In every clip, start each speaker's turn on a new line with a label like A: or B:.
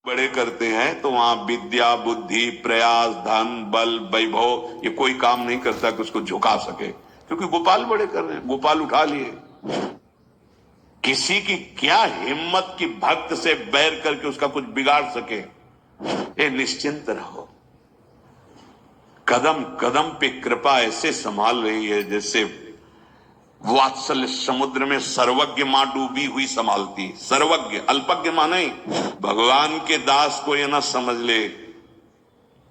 A: बड़े करते हैं तो वहां विद्या, बुद्धि, प्रयास, धन, बल, वैभव ये कोई काम नहीं करता कि उसको झुका सके, क्योंकि गोपाल बड़े कर रहे हैं, गोपाल उठा लिए। किसी की क्या हिम्मत की भक्त से बैर करके उसका कुछ बिगाड़ सके। ये निश्चिंत रहो, कदम कदम पे कृपा ऐसे संभाल रही है जैसे वात्सल्य समुद्र में सर्वज्ञ मां डूबी हुई संभालती। सर्वज्ञ, अल्पज्ञ मां नहीं। भगवान के दास को ये ना समझ ले,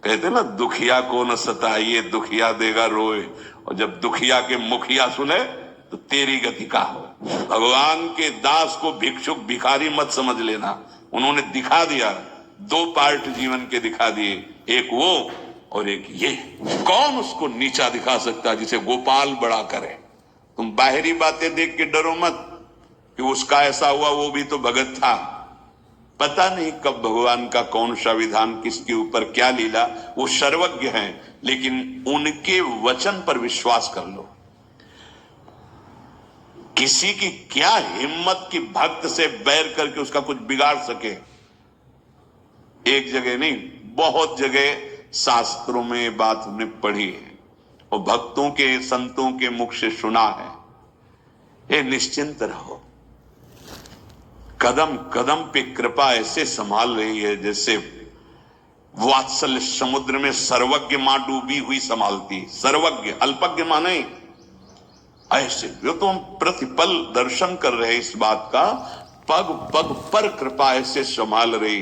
A: कहते ना दुखिया को न सताइए दुखिया देगा रोए, और जब दुखिया के मुखिया सुने तो तेरी गति का हो। भगवान के दास को भिक्षुक भिखारी मत समझ लेना। उन्होंने दिखा दिया, दो पार्ट जीवन के दिखा दिए, एक वो और एक ये। कौन उसको नीचा दिखा सकता जिसे गोपाल बड़ा करे। तुम बाहरी बातें देख के डरो मत कि उसका ऐसा हुआ, वो भी तो भगत था। पता नहीं कब भगवान का कौन सा विधान, किसके ऊपर क्या लीला, वो सर्वज्ञ हैं, लेकिन उनके वचन पर विश्वास कर लो। किसी की क्या हिम्मत की भक्त से बैर करके उसका कुछ बिगाड़ सके। एक जगह नहीं, बहुत जगह शास्त्रों में ये बात हमने पढ़ी है और भक्तों के, संतों के मुख से सुना है। ये निश्चिंत रहो, कदम कदम पे कृपा ऐसे संभाल रही है जैसे वात्सल्य समुद्र में सर्वज्ञ मां डूबी हुई संभालती। सर्वज्ञ, अल्पज्ञ मां नहीं। ऐसे जो तो हम प्रतिपल दर्शन कर रहे हैं इस बात का, पग पग पर कृपा ऐसे संभाल रही।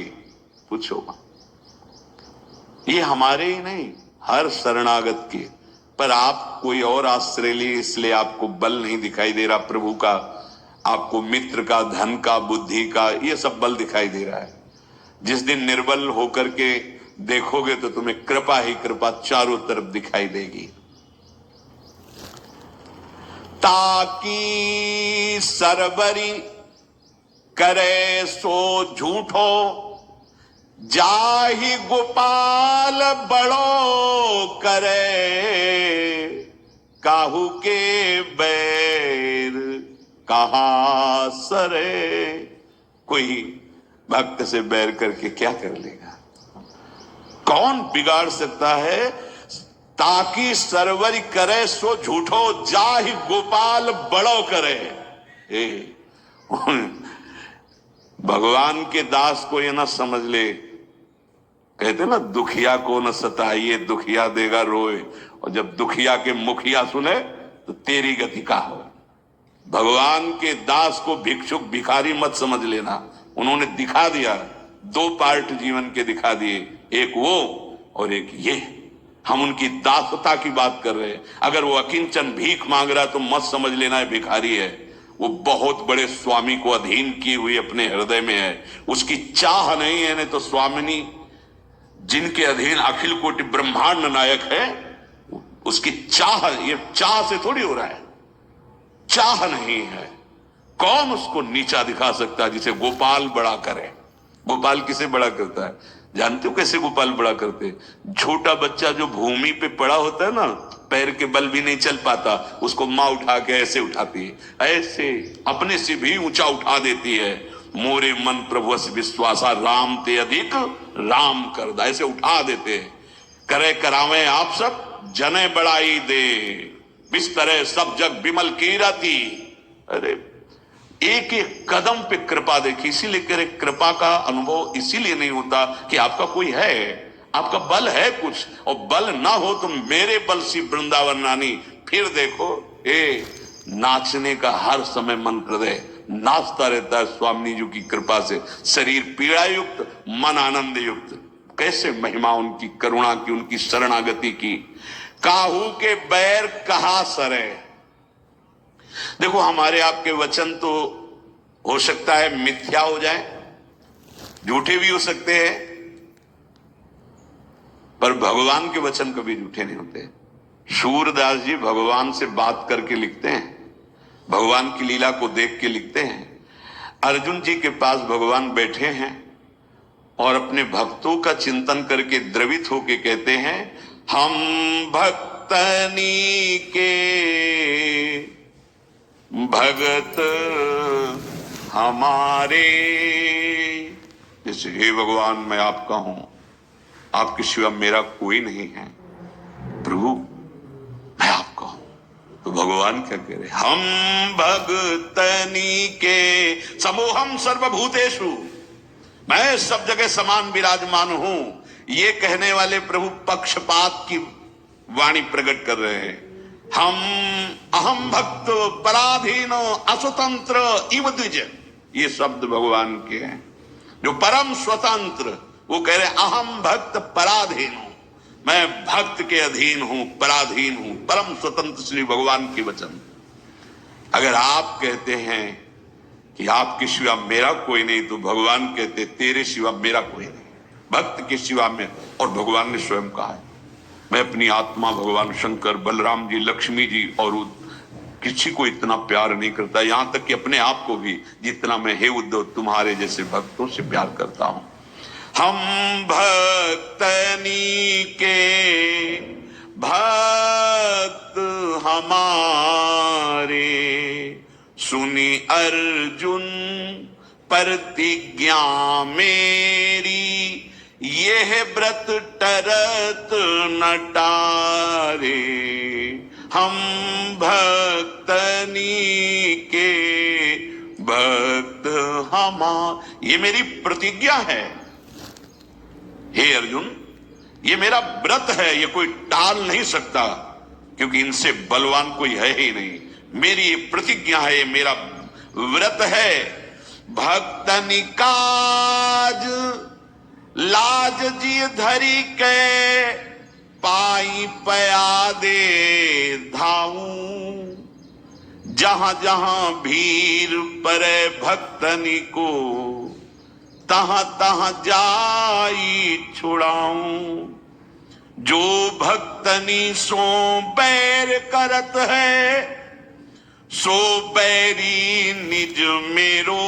A: पूछो, ये हमारे ही नहीं, हर शरणागत के। पर आप कोई और आश्रय लिए, इसलिए आपको बल नहीं दिखाई दे रहा प्रभु का, आपको मित्र का, धन का, बुद्धि का, ये सब बल दिखाई दे रहा है। जिस दिन निर्बल होकर के देखोगे तो तुम्हें कृपा ही कृपा चारों तरफ दिखाई देगी। ताकि सरबरी करे सो झूठो, जाहि गोपाल बड़ो करे, काहू के बैर कहा सरे। कोई भक्त से बैर करके क्या कर लेगा, कौन बिगाड़ सकता है। ताकि सरवरी करे सो झूठो, जाहि गोपाल बड़ो करे। भगवान के दास को ये ना समझ ले, कहते ना दुखिया को न सताइए दुखिया देगा रोए, और जब दुखिया के मुखिया सुने तो तेरी गति का हो। भगवान के दास को भिक्षुक भिखारी मत समझ लेना। उन्होंने दिखा दिया, दो पार्ट जीवन के दिखा दिए, एक वो और एक ये। हम उनकी दासता की बात कर रहे हैं। अगर वो अकिंचन भीख मांग रहा तो मत समझ लेना है भिखारी है, वो बहुत बड़े स्वामी को अधीन की हुई अपने हृदय में है। उसकी चाह नहीं है, नहीं तो स्वामिनी जिनके अधीन अखिल कोटि ब्रह्मांड नायक है, उसकी चाह, ये चाह से थोड़ी हो रहा है, चाह नहीं है। कौन उसको नीचा दिखा सकता है जिसे गोपाल बड़ा करे। गोपाल किसे बड़ा करता है जानते हो कैसे गोपाल बड़ा करते? छोटा बच्चा जो भूमि पे पड़ा होता है ना, पैर के बल भी नहीं चल पाता, उसको माँ उठा के ऐसे उठाती है, ऐसे अपने से भी ऊंचा उठा देती है। मोरे मन प्रभु विश्वासा, राम ते अधिक राम कर दा, ऐसे उठा देते हैं। करे करावे आप सब जने बड़ाई दे, बिस्तरे सब जग बिमल कीरति। अरे एक एक कदम पे कृपा देखी। इसीलिए करे कृपा का अनुभव इसीलिए नहीं होता कि आपका कोई है, आपका बल है कुछ, और बल ना हो तो मेरे बल सी वृंदावन नानी। फिर देखो, नाचने का हर समय मन हृदय नाचता रहता है स्वामी जी की कृपा से। शरीर पीड़ा युक्त, मन आनंद युक्त। कैसे महिमा उनकी, करुणा की, उनकी शरणागति की। काहू के बैर कहा सरे। देखो हमारे आपके वचन तो हो सकता है मिथ्या हो जाए, झूठे भी हो सकते हैं, पर भगवान के वचन कभी झूठे नहीं होते। सूरदास जी भगवान से बात करके लिखते हैं, भगवान की लीला को देख के लिखते हैं। अर्जुन जी के पास भगवान बैठे हैं और अपने भक्तों का चिंतन करके द्रवित होके कहते हैं, हम भक्तनी के भगत हमारे। जैसे हे भगवान मैं आपका हूं, आपके सिवा मेरा कोई नहीं है, प्रभु मैं आपका हूं। तो भगवान क्या कह रहे, हम भगतनी के समूहम सर्वभूतेषु, मैं सब जगह समान विराजमान हूं। ये कहने वाले प्रभु पक्षपात की वाणी प्रकट कर रहे हैं। हम अहम भक्त पराधीनो असुतंत्र इव द्विज, ये शब्द भगवान के हैं। जो परम स्वतंत्र, वो कह रहे अहम भक्त पराधीन हूं, मैं भक्त के अधीन हूं, पराधीन हूं, परम स्वतंत्र श्री भगवान के वचन। अगर आप कहते हैं कि आपके सिवा मेरा कोई नहीं, तो भगवान कहते तेरे सिवा मेरा कोई नहीं, भक्त के सिवा में। और भगवान ने स्वयं कहा है, मैं अपनी आत्मा, भगवान शंकर, बलराम जी, लक्ष्मी जी और किसी को इतना प्यार नहीं करता, यहां तक कि अपने आप को भी, जितना मैं हे उद्धव तुम्हारे जैसे भक्तों से प्यार करता हूं। हम भक्तनी के भक्त हमारे, सुनी अर्जुन प्रतिज्ञा मेरी, यह व्रत टरत न टारे। हम भक्तनी के भक्त हमारे, ये मेरी प्रतिज्ञा है हे अर्जुन, ये मेरा व्रत है, ये कोई टाल नहीं सकता, क्योंकि इनसे बलवान कोई है ही नहीं। मेरी ये प्रतिज्ञा है, ये मेरा व्रत है। भक्तनि काज लाज जी धरी के, पाई पया दे धाऊं, जहां जहां भीड़ परे भक्तनि को, तहां तहां जाई छुड़ाऊं। जो भक्तनि सो बैर करत है, सो बैरी निज मेरो,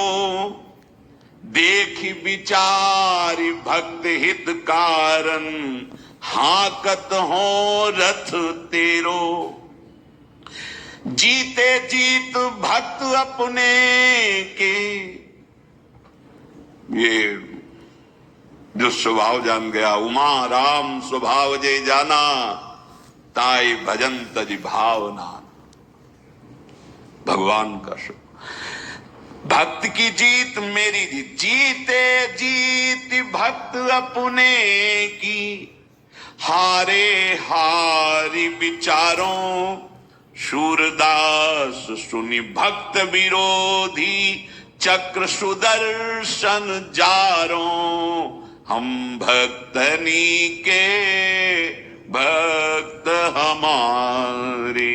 A: देख विचार भक्त हित कारण, हाकत हो रथ तेरो। जीते जीत भक्त अपने के, ये जो स्वभाव जान गया, उमा राम स्वभाव जय जाना, ताई भजन तज भावना। भगवान का शुभ, भक्त की जीत मेरी जीत, जीते जीत भक्त अपने की, हारे हारी विचारों, शूरदास सुनी भक्त विरोधी, चक्र सुदर्शन जारों। हम भक्तनी के भक्त हमारे,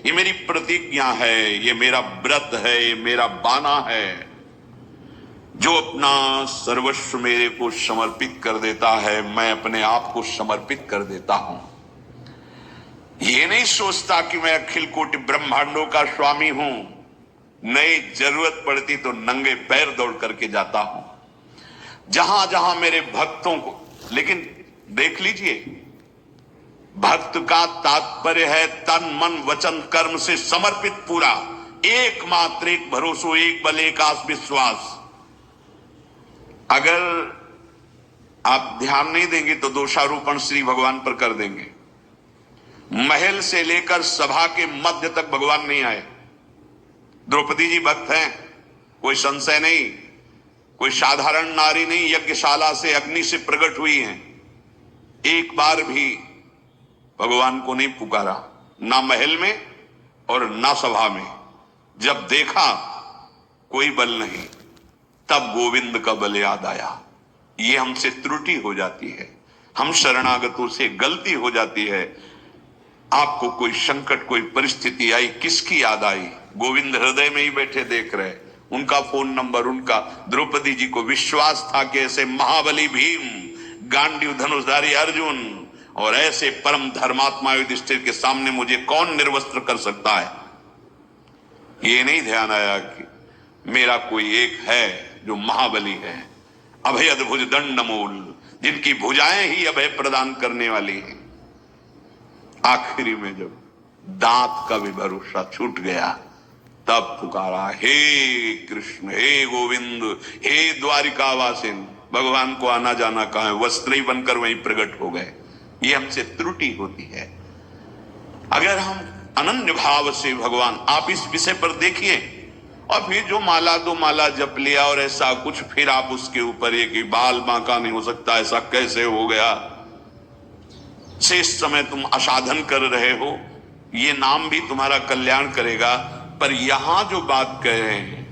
A: ये मेरी प्रतिज्ञा है, ये मेरा व्रत है, ये मेरा बाना है। जो अपना सर्वस्व मेरे को समर्पित कर देता है, मैं अपने आप को समर्पित कर देता हूं। ये नहीं सोचता कि मैं अखिल कोटि ब्रह्मांडों का स्वामी हूं, नई जरूरत पड़ती तो नंगे पैर दौड़ करके जाता हूं जहां जहां मेरे भक्तों को। लेकिन देख लीजिए, भक्त का तात्पर्य है तन मन वचन कर्म से समर्पित पूरा, एकमात्र एक भरोसो, एक बल, एक आस विश्वास। अगर आप ध्यान नहीं देंगे तो दोषारोपण श्री भगवान पर कर देंगे। महल से लेकर सभा के मध्य तक भगवान नहीं आए। द्रौपदी जी भक्त हैं, कोई संशय नहीं, कोई साधारण नारी नहीं, यज्ञशाला से अग्नि से प्रकट हुई हैं। एक बार भी भगवान को नहीं पुकारा, ना महल में और ना सभा में। जब देखा कोई बल नहीं, तब गोविंद का बल याद आया। ये हमसे त्रुटि हो जाती है, हम शरणागतों से गलती हो जाती है। आपको कोई संकट, कोई परिस्थिति आई, किसकी याद आई? गोविंद हृदय में ही बैठे देख रहे, उनका फोन नंबर, उनका। द्रौपदी जी को विश्वास था कि ऐसे महाबली भीम, गांडीव धनुषधारी अर्जुन और ऐसे परम धर्मात्मा युधिष्ठिर के सामने मुझे कौन निर्वस्त्र कर सकता है। ये नहीं ध्यान आया कि मेरा कोई एक है जो महाबली है, अभय अद्भुज दंडमूल, जिनकी भुजाएं ही अभय प्रदान करने वाली हैं। आखिरी में जब दांत का भी भरोसा छूट गया, तब पुकारा, हे कृष्ण, हे गोविंद, हे द्वारिकावासिन। भगवान को आना जाना कहाँ है, वस्त्र ही बनकर वहीं प्रकट हो गए। ये हमसे त्रुटि होती है। अगर हम अनन्य भाव से भगवान, आप इस विषय पर देखिए, और फिर जो माला दो माला जप लिया और ऐसा कुछ, फिर आप उसके ऊपर ये कि बाल बांका नहीं हो सकता, ऐसा कैसे हो गया, शेष समय तुम असाधन कर रहे हो, ये नाम भी तुम्हारा कल्याण करेगा। पर यहां जो बात कह रहे हैं,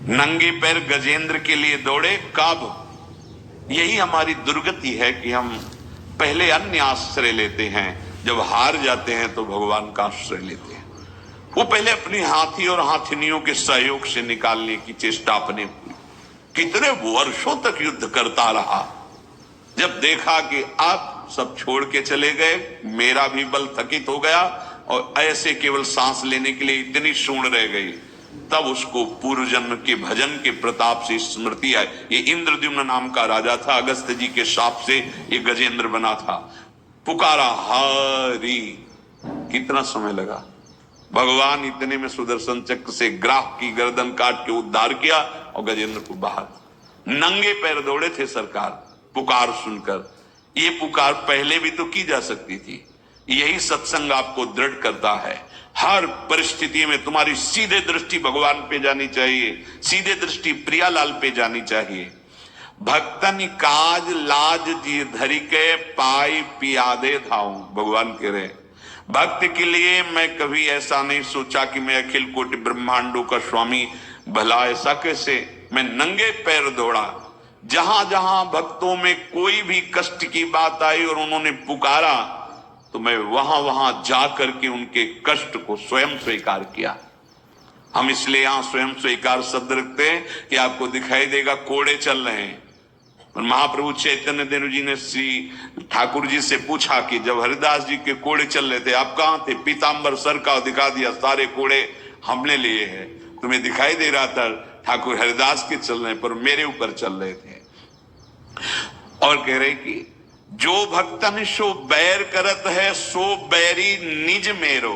A: नंगे पैर गजेंद्र के लिए दौड़े कब, यही हमारी दुर्गति है कि हम पहले अन्य आश्रय लेते हैं, जब हार जाते हैं तो भगवान का आश्रय लेते हैं। वो पहले अपनी हाथी और हाथिनियों के सहयोग से निकालने की चेष्टा अपने हुई, कितने वर्षों तक युद्ध करता रहा। जब देखा कि आप सब छोड़ के चले गए, मेरा भी बल थकित हो गया और ऐसे केवल सांस लेने के लिए इतनी सूंड रह गई, तब उसको पूर्व जन्म के भजन के प्रताप से स्मृति आई। ये इंद्रद्युम्न नाम का राजा था, अगस्त्य जी के शाप से ये गजेंद्र बना था। पुकारा हरि, कितना समय लगा, भगवान इतने में सुदर्शन चक्र से ग्राह की गर्दन काट के उद्धार किया और गजेंद्र को बाहर। नंगे पैर दौड़े थे सरकार, पुकार सुनकर। ये पुकार पहले भी तो की जा सकती थी। यही सत्संग आपको दृढ़ करता है। हर परिस्थिति में तुम्हारी सीधे दृष्टि भगवान पे जानी चाहिए, सीधे दृष्टि प्रियालाल पे जानी चाहिए। भक्तन काज लाज जी धरी के पाई पियादे थाऊं, भगवान कह रहे, भक्त के लिए मैं कभी ऐसा नहीं सोचा कि मैं अखिल कोटि ब्रह्मांडों का स्वामी, भला ऐसा कैसे। मैं नंगे पैर दौड़ा, जहां जहां भक्तों में कोई भी कष्ट की बात आई और उन्होंने पुकारा, तो मैं वहां वहां जाकर के उनके कष्ट को स्वयं स्वीकार किया। हम इसलिए यहां स्वयं स्वीकार शब्द रखते हैं कि आपको दिखाई देगा कोड़े चल रहे हैं। और महाप्रभु चैतन्य देव जी ने श्री ठाकुर जी से पूछा कि जब हरिदास जी के कोड़े चल रहे थे, आप कहां थे? पीतांबर सर का दिखा दिया, सारे कोड़े हमने लिए हैं, तुम्हें दिखाई दे रहा था ठाकुर हरिदास के चल रहे, पर मेरे ऊपर चल रहे थे। और कह रहे कि जो भक्तन सो बैर करत है, सो बैरी निज मेरो।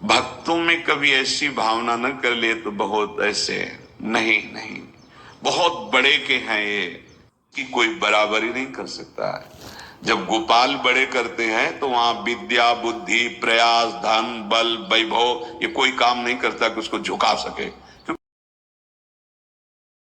A: भक्तों में कभी ऐसी भावना न कर ले तो बहुत ऐसे नहीं, बहुत बड़े के हैं ये, कि कोई बराबरी नहीं कर सकता है। जब गोपाल बड़े करते हैं तो वहां विद्या, बुद्धि, प्रयास, धन, बल, वैभव, ये कोई काम नहीं करता कि उसको झुका सके।